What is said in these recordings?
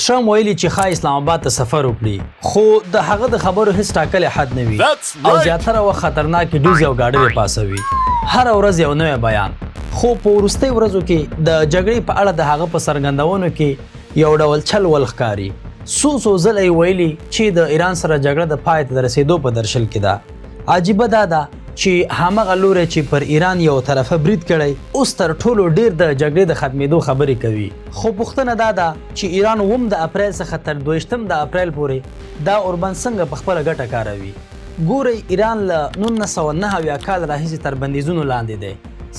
ټرمپ ویلي چې ښایي اسلام آباد ته سفر وکړي، خو د هغه د خبرو هیڅ ټاکلی حد نه وي او زیاتره وخت خطرناکې ډوزې او ګاډۍ پاسوي. هره ورځ یو نوی بیان. خو په وروستیو ورځو کې د جګړې په اړه د هغه په څرګندونو کې یو ډول چل ول ښکاري. څو ځله یې ویلي چې د ایران سره جګړه د پای ته د رسېدو په درشل کې ده. عجیبه دا ده چې همغه لوری چې پر ایران یو طرفه برید کړی اوس تر ټولو ډیر د جګړې د ختمېدو خبرې کوي. خو پوښتنه دا ده چې ایران اووم د اپریل څخه تر 22 د اپریل پورې دا اوربند څنګه په خپله ګټه کاروي. ګورئ، ایران له 1999 کال راهیسې تر بندیزونو لاندې دی.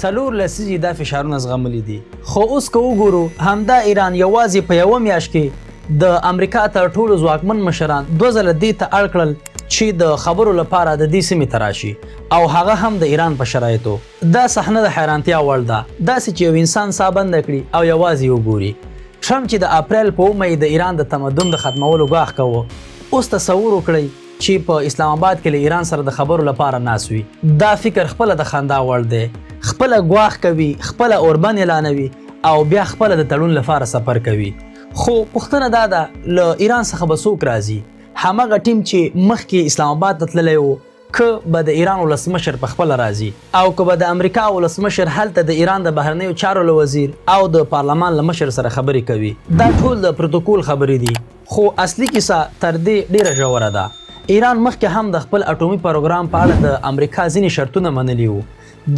4 لسیزې دا فشارونه زغملي دي. خو اوس که وګورو، همدا ایران یوازې په یوه میاشت کې د امریکا تر ټولو ځواکمن مشران 2 ځله دې ته اړ کړل چې د خبرو لپاره د دې سیمې ته راشي، او هغه هم د ایران په شرایطو. دا صحنه د حیرانتیا وړ ده، داسې چې یو انسان ساه بنده کړي او یوازې وګوري. ټرمپ چې د اپریل په 9 د ایران د تمدن د ختمولو ګواښ کوه، اوس تصور وکړئ چې په اسلام آباد کې له ایران سره د خبرو لپاره ناست وي. دا فکر خپله د خندا وړ دی. خپله ګواښ کوي، خپله اوربند اعلانوي او بیا خپله د تړون لپاره سفر کوي. خو پوښتنه دا ده، له ایران څخه به څوک راځي؟ همغه ټیم چې مخکې اسلام آباد ته تللی و، که به د ایران ولسمشر په خپله راځي او که به د امریکا ولسمشر هلته د ایران د بهرنیو چارو له وزیر او د پارلمان له مشر سره خبرې کوي. دا ټول د پروتوکول خبرې دي، خو اصلي کیسه تر دې ډیره ژوره ده. ایران مخکې هم د خپل اټومي پروګرام په اړه د امریکا ځینې شرطونه منلي وو.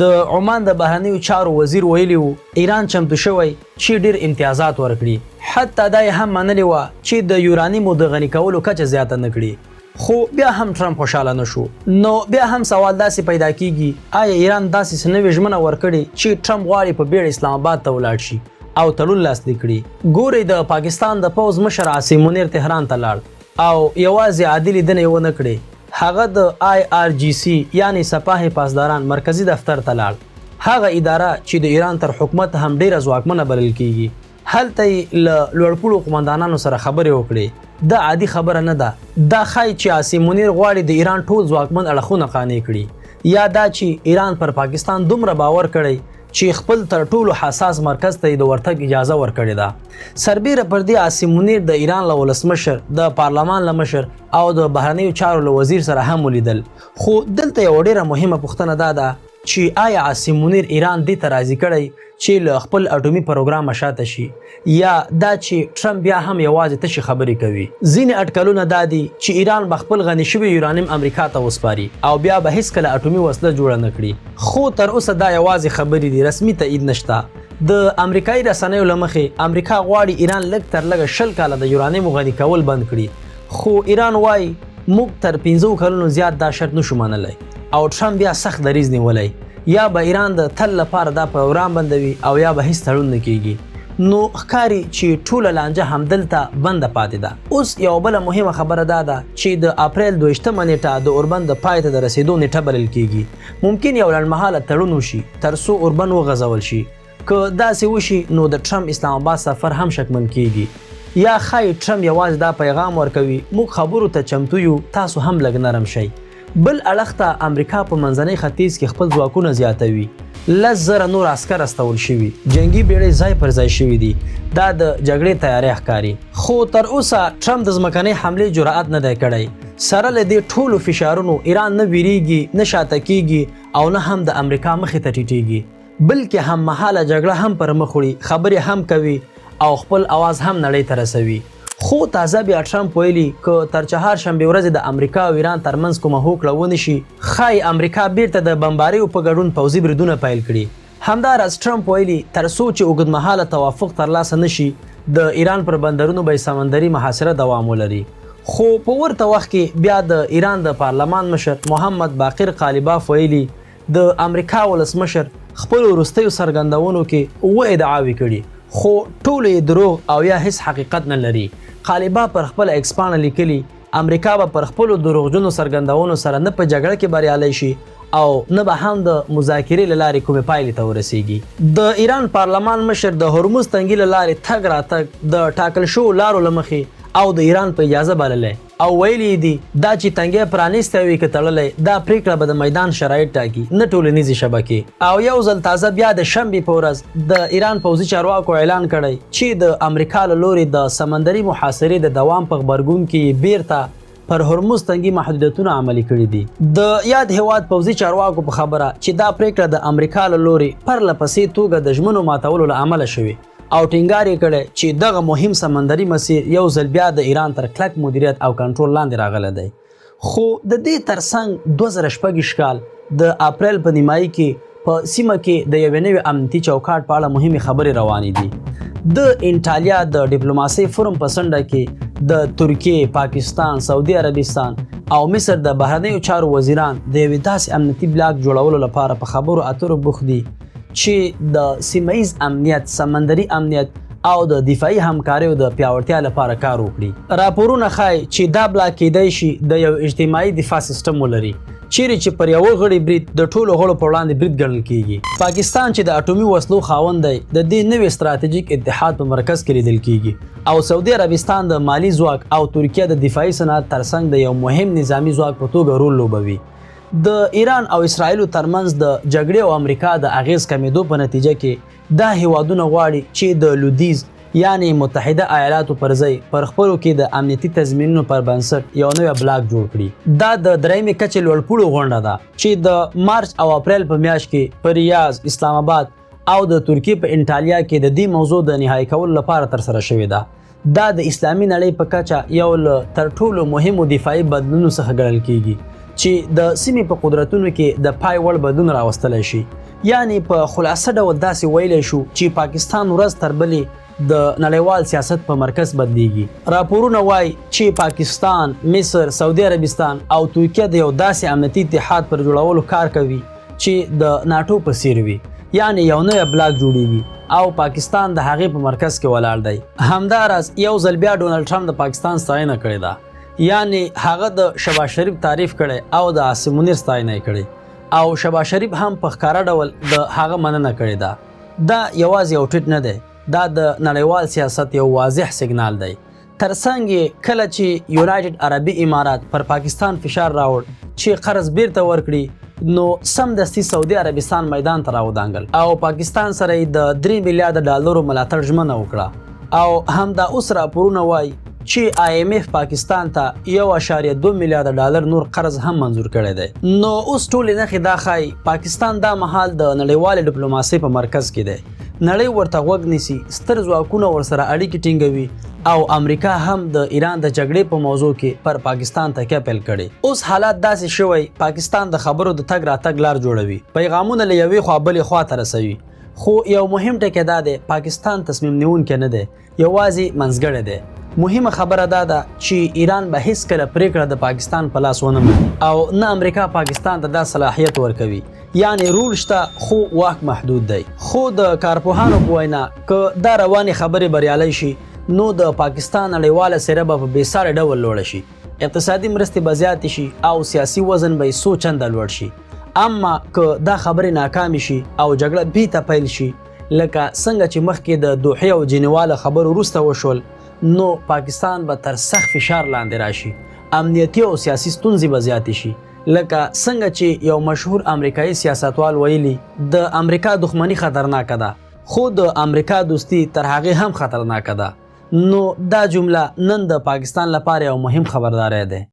د عمان د بهرنیو چارو وزیر ویلي وو ایران چمتو شوی چې ډیر امتیازات ورکړي. حتی دا یې هم منلې وه چې د یورانیمو د غني کولو کچه زیاته نه کړي. خو بیا هم ټرمپ خوشحاله نه شو. نو بیا هم سوال داسې پیدا کیږي، آیا ایران داسې څه نوې ژمنه ورکړې چې ټرمپ غواړي په بیړه اسلام آباد ته ولاړ شي او تړون لاسلیک کړي؟ ګورئ، د پاکستان د پوځ مشر عاصم منیر تهران ته لاړ او یوازې عادي لیدنه یې ونه کړې، هغه د IRGC یعنی سپاه پاسداران مرکزی دفتر ته لاړ. هغه اداره چې د ایران تر حکومت هم ډیره ځواکمنه بلل کیږي. هلته یې له لوړپوړو قمندانانو سره خبرې وکړې. دا عادي خبره نه ده. دا ښایي چې عاصم منیر غواړي د ایران ټول ځواکمن اړخونه قانع کړي، یا دا چې ایران پر پاکستان دومره باور کړی چې خپل تر ټولو حساس مرکز ته د ورتګ اجازه ورکړې ده. سربیره پر دې عاصم منیر د ایران له ولسمشر، د پارلمان له مشر او د بهرنیو چارو له وزیر سره هم ولیدل. خو دلته یو ډیره مهمه پوښتنه دا ده چې آیا عاصم منیر ایران دې ته راضي کړی چې له خپل اټومي پروګرام شاته شي، یا دا چې ټرمپ بیا هم یوازې تشې خبرې کوي؟ ځینې اټکلونه دا دي چې ایران به خپل غني شوي یورانیم امریکا ته وسپاري او بیا به هیڅکله اټومي وسله جوړه نه کړي. خو تر اوسه دا یوازې خبرې دي، رسمي تایید نشته. د امریکایي رسنیو له مخې امریکا غواړي ایران لږ تر لږه 20 کاله د یورانیمو غني کول بند کړي، خو ایران وایي موږ تر 15 کلونو زیات دا شرط نشو منلی، او ټرمپ بیا سخت دریځ نیولی، یا به ایران د تل لپاره دا پروګرام بندوي او یا به هیڅ تړون نه کیږي. نو ښکاري چې ټوله لانجه همدلته بنده پاتې ده. اوس یو بله مهمه خبره دا ده چې د اپریل 22 نیټه د اوربند د پای ته د رسېدو نیټه بلل کیږي. ممکن یو لنډمهاله تړون وشي تر څو اوربند وغځول شي. که داسې وشي نو د ټرمپ اسلام آباد سفر هم شکمن کیږي، یا ښایي ټرمپ یوازې دا پیغام ورکوي موږ خبرو ته چمتو یو، تاسو هم لږ نرم شئ. بل اړخ ته امریکا په منځني ختیځ کې خپل ځواکونه زیاتوي. 10,000 نور عسکر استول شوي، جنگي بیړۍ ځای پر ځای شوي دي. دا د جګړې تیاری ښکاري. خو تر اوسه ټرمپ د ځمکنۍ حملې جرأت نه دی کړی. سره له دې ټولو فشارونو ایران نه ویریږي، نه شاته کیږي او نه هم د امریکا مخې ته ټیټیږي، بلکې هم مهاله جګړه هم پر مخ وړي، خبرې هم کوي او خپل आवाज هم نړۍ ته رسوي. خو تازه بیا ټرمپ ویلي که تر چهارشنبې ورځې د امریکا او ایران ترمنځ کومه هوکړه ونه شي، ښایي امریکا بیرته د بمباریو په ګډون پوځي بریدونه پیل کړي. همداراز ټرمپ ویلي تر څو چې اوږدمهاله توافق ترلاسه نه شي، د ایران پر بندرونو به سمندري محاصره دوام ولري. خو په ورته وخت کې بیا د ایران د پارلمان مشر محمد باقر قالیباف ویلي د امریکا ولسمشر خپل وروستیو څرګندونو کې 7 ادعاوې کړي، خو ټول یې دروغ او یا هیڅ حقیقت نه لري. قالیباف پر خپل ایکس پاڼه لیکلي امریکا به پر خپلو دروغجنو څرګندونو سره نه په جګړه کې بریالی شي او نه به هم د مذاکرې له لارې کومې پایلې ته ورسیږي. د ایران پارلمان مشر د هرمز تنګي له لارې تګ راتګ د ټاکل شوو لارو له مخې او د ایران په اجازه بللی او ویلي دي دا چې تنګی پرانیستی وي که تړلی دا پریکړه به د میدان شرایط ټاکي نه ټولنیزې شبکې. او یو ځل تازه بیا د شنبې په ورځ د ایران پوځي چارواکو اعلان کړی چې د امریکا له لورې د سمندري محاصرې د دوام په غبرګون کې بیرته پر هرمز تنګي محدودیتونه عملي کړي دي. د یاد هیواد پوځي چارواکو په خبره چې دا پریکړه د امریکا له لورې پرله پسې توګه د ژمنو ماتولو له امله شوې او ټینګار یې کړی چې دغه مهم سمندري مسیر یو ځل بیا د ایران تر کلک مدیریت او کنټرول لاندې راغلی دی. خو د دې ترڅنګ 2016 کال د اپریل په نیمایي کې په سیمه کې د یوې نوې امنیتي چوکاټ په اړه مهمې خبرې روانې دي. د انټالیا د ډیپلوماسۍ فورم په څنډه کې د ترکیې، پاکستان، سعودي عربستان او مصر د بهرنیو چارو وزیران د یوې داسې امنیتي بلاک جوړولو لپاره په خبرو اترو بوخت دي چې د سیمهیز امنیت، سمندري امنیت او د دفاعي همکاریو د پیاوړتیا لپاره کار وکړي. راپورونه ښایي چې دا بلاک کیدای شي د یو اجتماعي دفاع سیستم ولري چیرې چې پر یوه غړي برید د ټولو غړو په وړاندې برید ګڼل کیږي. پاکستان چې د اټومي وسلو خاوند دی د دې نوې ستراتیژیک اتحاد په مرکز کې لیدل کیږي او سعودي عربستان د مالی ځواک او ترکیه د دفاعي صنعت ترڅنګ د یو مهم نظامی ځواک په توګه رول لوبوي. د ایران او اسرائیلو ترمنځ د جګړې او امریکا د اغیز کمیدو په نتیجه کې دا هیوادونه غواړي چې د لودیز یعنی متحده ایالاتو پر ځای پر خپلو کې د امنیتي تضمینونو پر بنسټ یو نوی بلاک جوړ کړي. دا د درېیمې کچې لوړپوړو غونډه ده چې د مارچ او اپریل په میاشت کې په ریاض، اسلام آباد او د ترکیې په انټالیا کې د دې موضوع د نهایی کولو لپاره ترسره شوې ده. دا د اسلامي نړۍ په کچه یو له تر ټولو مهمو دفاعي بدلونونو څخه ګڼل کیږي چې د سیمې په قدرتونو کې د پای وړ بدلون راوستلی شي. یعنی په خلاصه ډول داسې ویلی شو چې پاکستان ورځ تر بلې د نړیوال سیاست په مرکز بدلیږي. راپورونه وایي چې پاکستان، مصر، سعودي عربستان او ترکیه د یو داسې امنیتي اتحاد پر جوړولو کار کوي چې د ناټو په څیر وي، یعنی یو نوی بلاک جوړیږي او پاکستان د هغې په مرکز کې ولاړ دی. همداراز یو ځل بیا ډونالډ ټرمپ د پاکستان ستاینه کړې ده، یعنی هغه د شهباز شریف تعریف کړی او د عاصم منیر ستاینه یې کړې او شهباز شریف هم په ښکاره ډول د هغه مننه کړې ده. دا یوازې یو ټویټ نه دی، دا د نړیوال سیاست یو واضح سیګنال دی. ترڅنګ کله چې یونایټډ عربي امارات پر پاکستان فشار راوړ چې قرض بیرته ورکړي نو سمدستي سعودي عربستان میدان ته راودانګل او پاکستان سره د 3 میلیارډ ډالرو ملاتړ ژمنه وکړه او همدا اوس راپورونه وایي چې IMF پاکستان ته 1.2 میلیارډ ډالر نور قرض هم منظور کړی دی. نو اوس ټولې نښې دا ښایي پاکستان دا مهال د نړیوالې ډیپلوماسۍ په مرکز کې دی. نړۍ ورته غوږ نیسي، ستر ځواکونه ورسره اړیکې ټینګوي او امریکا هم د ایران د جګړې په موضوع کې پر پاکستان تکیه پیل کړي. اوس حالات داسې شوی پاکستان د خبرو د تګ راتګ لار جوړوي، پیغامونه له یوې خوا بلې خوا ته رسوي. خو یو مهم ټکی دا دی پاکستان تصمیم نیونکی نه دی، یوازې منځګړی دی. مهمه خبره دا ده چې ایران به هیڅکله پریکړه د پاکستان په لاس ونه مني او نه امریکا پاکستان ته دا صلاحیت ورکوي. یعنی رول شته خو واک محدود دی. خو د کارپوهانو په وینا که دا روانې خبرې بریالی شي نو د پاکستان نړیواله څیره به په بېساري ډول لوړه شي، اقتصادي مرستې به زیاتې شي او سیاسي وزن به یې څو چنده لوړ شي. اما که دا خبرې ناکامې شي او جګړه بیرته پیل شي لکه څنګه چې مخکې د دوحې او جنیوا خبرو وروسته وشول نو پاکستان به تر سخت فشار لاندې راشي، امنیتي او سیاسي ستونزې به زیاتې شي. لکه څنګه چې یو مشهور امریکایي سیاستوال ویلي د امریکا دښمني خطرناکه ده خو د امریکا دوستي تر هغې هم خطرناکه ده. نو دا جمله نن د پاکستان لپاره یو مهم خبرداری دی.